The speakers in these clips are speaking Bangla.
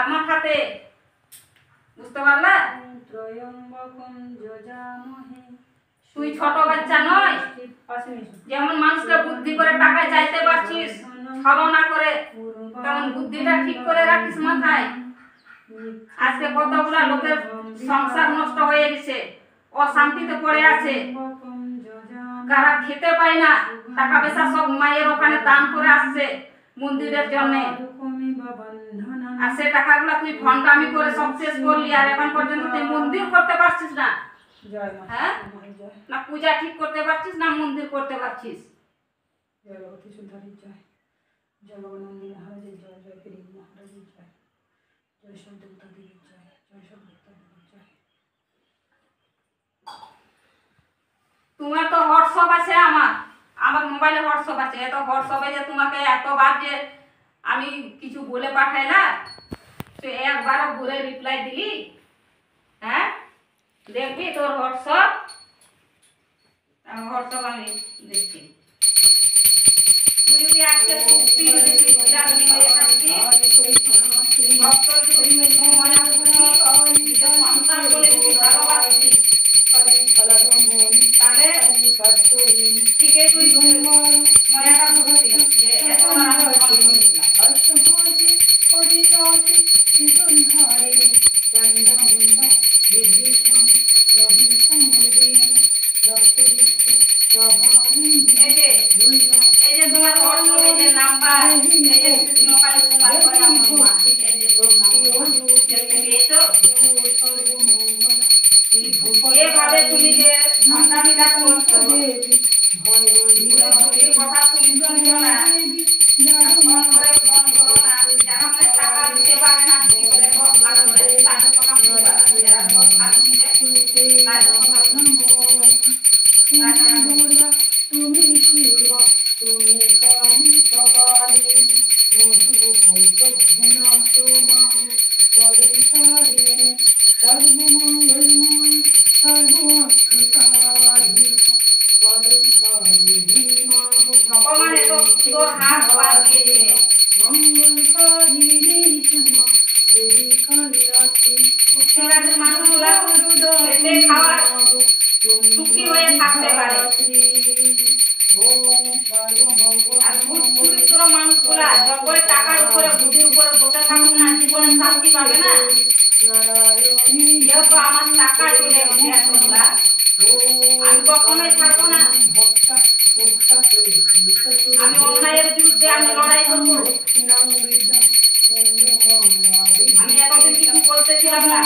আমার হাতে, বুঝতে পারলা? তুই ছোট বাচ্চা নয়, যেমন মানুষকে বুদ্ধি করে টাকা চাইতে পারছিস ছলনা করে, তেমন বুদ্ধিটা ঠিক করে রাখিস মাথায়। আজকে কতগুলা লোকের সংসার নষ্ট হয়ে গেছে, অশান্তিতে পড়ে আছে, কারা খেতে পায় না, টাকা পয়সা সব মায়ের ওখানে দান করে আসছে মন্দিরের জন্য, আর সে টাকাগুলো তুই ভণ্ডামি করে সব শেষ করলি, আর এখন পর্যন্ত তুই মন্দির করতে পারছিস না। হ্যাঁ, না পূজা ঠিক করতে পারছিস, না মন্দির করতে পারছিস। জয় ভগবতী সুন্দরী জয়, জয় ভগনন্দী মহারাজের জয়, জয় ফিরিং মহারাজের জয়, জয় সব দেবতা দেবীর জয়, জয় সব দেবতা দেবীর জয়। তোমার তো হোয়াটসঅ্যাপ আছে, আমার মোবাইলে হোয়াটসঅ্যাপ আছে। এত হোয়াটসঅ্যাপে যে তোমাকে এতবার যে আমি কিছু বলে পাঠাইলাম, তুই একবারও বলে রিপ্লাই দিলি? হ্যাঁ, দেখবি তোর হোয়াটসঅ্যাপ, হোয়াটসঅ্যাপ আমি দেখছি। তুই যদি আজকে সত্যি যদি তুই পূজাগুলি হয়ে থাকবি, ভক্ত যদি তুই মনে করবি, নিজের সন্তান বলে তুই ভালোবাসবি, তাহলে ঠিকই তুই ময়াটা বুঝবি যে এত আমি ফোন করেছিলাম। এই যে তোমার হোয়াটসঅ্যাপে যে নাম্বার, এই যে কৃষ্ণকালী কুমার বলে আমার মা, এই যে দেখতে পেয়েছো? এভাবে তুমি যে ভণ্ডামিটা করছো, এই কথা তুমি শুনছো না, ফোন করো না, যারা মানে টাকা দিতে পারে না, কি করে বদলা করে তাদের কথা শুনবা না, যারা বদলা দিবে তাদের কথা শুনবো। তুমি শিব, তুমি কালী কপালী, মধু কৌতভ্যনা তোমার পদচারিণী, সর্বমঙ্গলময় সর্বার্থসাধিকা পদচারিণী মা ভগবানের তো তোর হাত পা দিয়েছে। মঙ্গলকারিণী শ্যামা দেবী কালিয়াতি উত্তরাদের মানুষগুলা খেতে খাওয়ার সুখী হয়ে থাকতে পারে, আর দুষ্চরিত্র মানুষগুলা যতই টাকার উপরে বুদ্ধির উপরে বসে থাকুক না, জীবনে শান্তি পাবে না। যেহেতু আমার টাকা চলে গেছে এতগুলা, আমি কখনোই থাকবো না। আমি অন্যায়ের বিরুদ্ধে আমি লড়াই করবো। আমি এতদিন কিছু বলতেছিলাম না,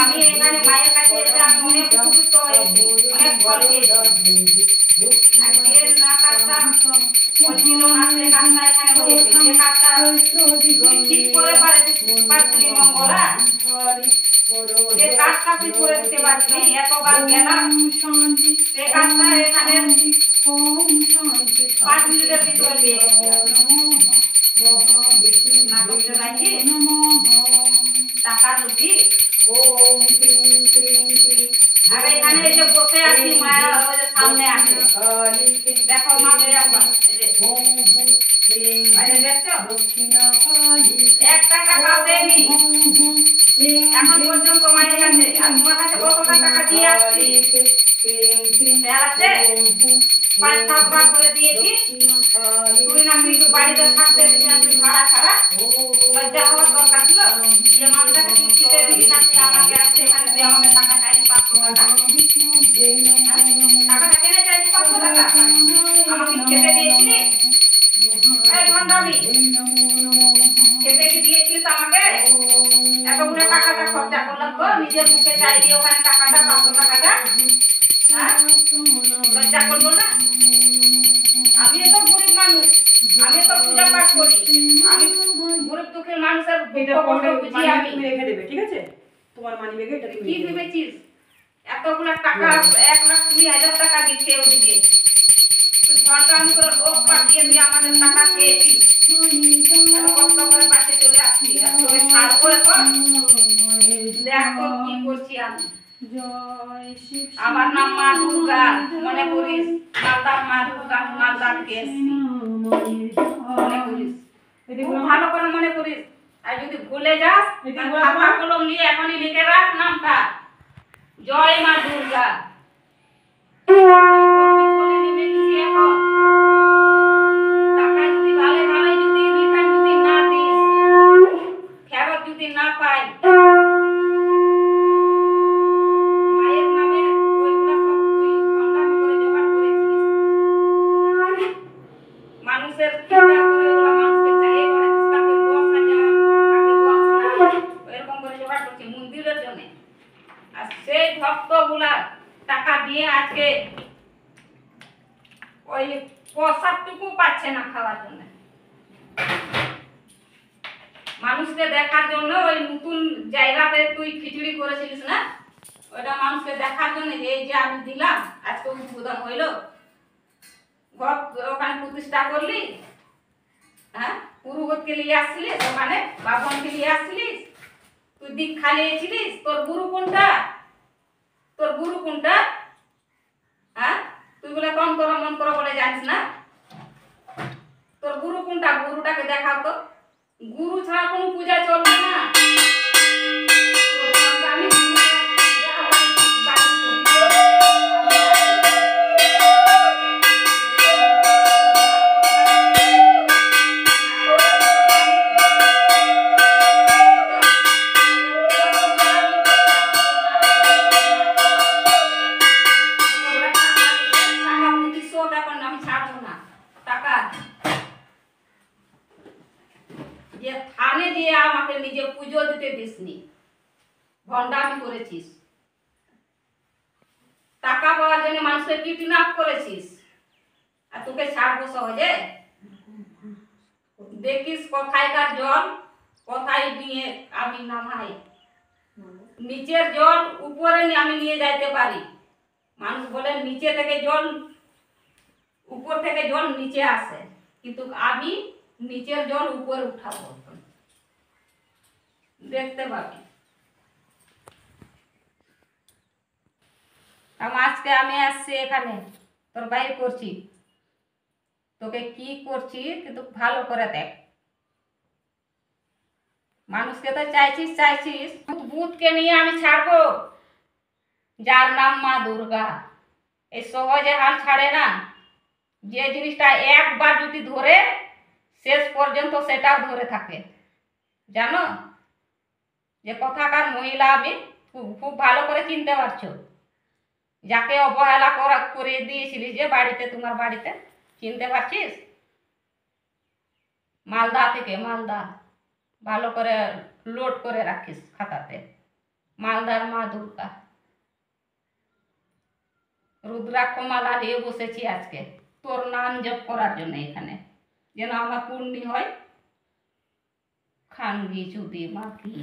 আমি এখানে মায়ের কাছে এসে আমি অনেক উপকৃত হয়েছি, অনেক ফল পেয়েছি। আর যে না কাজটা বলছিল না, সে কাজটা এখানে হয়েছে। যে কাজটা তুই ঠিক করে পারছিলি মঙ্গলা, যে কাজটা তুই করে দিতে পারছিলি, এতবার গেলাম, সে কাজটা এখানে 5 মিনিটের ভিতরে পেয়ে গেছি। না করতে পারছি টাকা রুটি। আর এখানে যে বসে আছি মায়া সামনে আছে, দেখো মাকে একবার দেখছো, 1 টাকাও দেয়নি এখন পর্যন্ত মায়ের কাছে। আর তোমার কাছে কতটা টাকা দিয়ে আসছি খেয়াল আছে? 5-7 বার করে দিয়েছি। তুই না তুই বাড়িতে থাকতে তুই ভাড়া ছাড়া, লজ্জা হওয়ার দরকার ছিল। যে মানুষটাকে তুই খেতে দিবি না, তুই আমাকে আসছে এখানে, তুই আমাকে টাকা চাইছি 500 টাকা, টাকাটা কেনে চাইছি 500 টাকা, আমাকে খেতে দিয়েছিলি? এই ভণ্ডামি, খেতে কি দিয়েছিস আমাকে? এতগুলো টাকাটা খরচা করলাম তো, নিজের মুখে চাইছি ওখানে টাকাটা 500 টাকাটা। হ্যাঁ, লজ্জা করবো না? আমি তো গরিব মানুষ, আমি তো পূজা পাঠ করি, আমি গরিব দুঃখের মানুষের বুঝি। আমি রেখে দেবে, ঠিক আছে? তোমার মানি ব্যাগে এটা কি ভেবেছিস? এতগুলো টাকা 1,20,000 টাকা দিচ্ছে ওদিকে, তুই ঘন্টামি করে লোক পাঠিয়ে দিয়ে আমাদের টাকা খেয়েছিস, কষ্ট করে পাশে চলে আসছি। তোকে ছাড় করে কর, দেখ তো কি করছি আমি। আমার নাম মা দুর্গা, মনে করিস মালদার মা দুর্গা, মালদার কেস মনে করিস। খুব ভালো করে মনে করিস। আর যদি ভুলে যাস খাতা কলম নিয়ে এখনই লিখে রাখ নামটা, জয় মা দুর্গা। টাকা যদি ভালো ভালো যদি রিটার্ন যদি না দিস, ফেরত যদি না পাই, মায়ের নামে ওইগুলা সব তুই ভণ্ডামি করে জোগাড় করেছিস। মানুষের খিদা করে ওগুলা মানুষকে চাইয়ে বেড়াচ্ছিস, কাকে 10,000 কাকে 10 লাখ এরকম করে জোগাড় করছিস মন্দিরের জন্য। আর সেই ভক্তগুলা টাকা দিয়ে আজকে ওই প্রসাদটুকু পাচ্ছে না খাওয়ার জন্য, মানুষকে দেখার জন্য। ওই নতুন জায়গাতে তুই খিচুড়ি করেছিলিস না, ওইটা মানুষকে দেখার জন্য যে এই যে আমি দিলাম আজকে উদ্বোধন হইল, ঘর ওখানে প্রতিষ্ঠা করলি, হ্যাঁ পুরোহিতকে নিয়ে আসছিলিস, ওখানে বাবনকে নিয়ে আসছিলিস, তুই দীক্ষা নিয়েছিলিস। তোর গুরু কোনটা? তোর গুরু কোনটা? হ্যাঁ তুই বলে তন্ত্র মন্ত্র বলে জানিস না, তোর গুরু কোনটা? গুরুটাকে দেখাও তো। গুরু ছাড়া কোনো পূজা চলবে না। যে থানে দিয়ে আমাকে নিজে পুজো দিতে দিসনি, ভণ্ডামি করেছিস, টাকা পাওয়ার জন্য মানুষকে কিডন্যাপ করেছিস, আর তোকে ছাড়বো সহজে? দেখিস কোথায়কার জল কোথায় নিয়ে আমি নামাই, নিচের জল উপরে আমি নিয়ে যাইতে পারি। মানুষ বলে নিচে থেকে জল, উপর থেকে জল নিচে আসে, কিন্তু আমি নিচের জল উপরে উঠাবো, দেখতে পাবি। আজকে আমি আসছি এখানে তোর বাইরে করছি, তোকে কি করছি কিন্তু ভালো করে দেখ। মানুষকে তো চাইছিস ভূতকে নিয়ে আমি ছাড়বো, যার নাম মা দুর্গা। এই সহজে হাল ছাড়ে না, যে জিনিসটা একবার যদি ধরে শেষ পর্যন্ত সেটাও ধরে থাকে। জানো যে কথাকার মহিলা আমি খুব ভালো করে চিনতে পারছো, যাকে অবহেলা করে দিয়েছিলি যে বাড়িতে, তোমার বাড়িতে, চিনতে পারছিস? মালদা থেকে, মালদা ভালো করে লোড করে রাখিস খাতাতে, মালদার মা দুর্গা। রুদ্রাক্ষ মালা নিয়ে বসেছি আজকে তোর নাম জপ করার জন্য, এখানে যেন আমার পূর্ণি হয়। খানগি চুদি মাখি।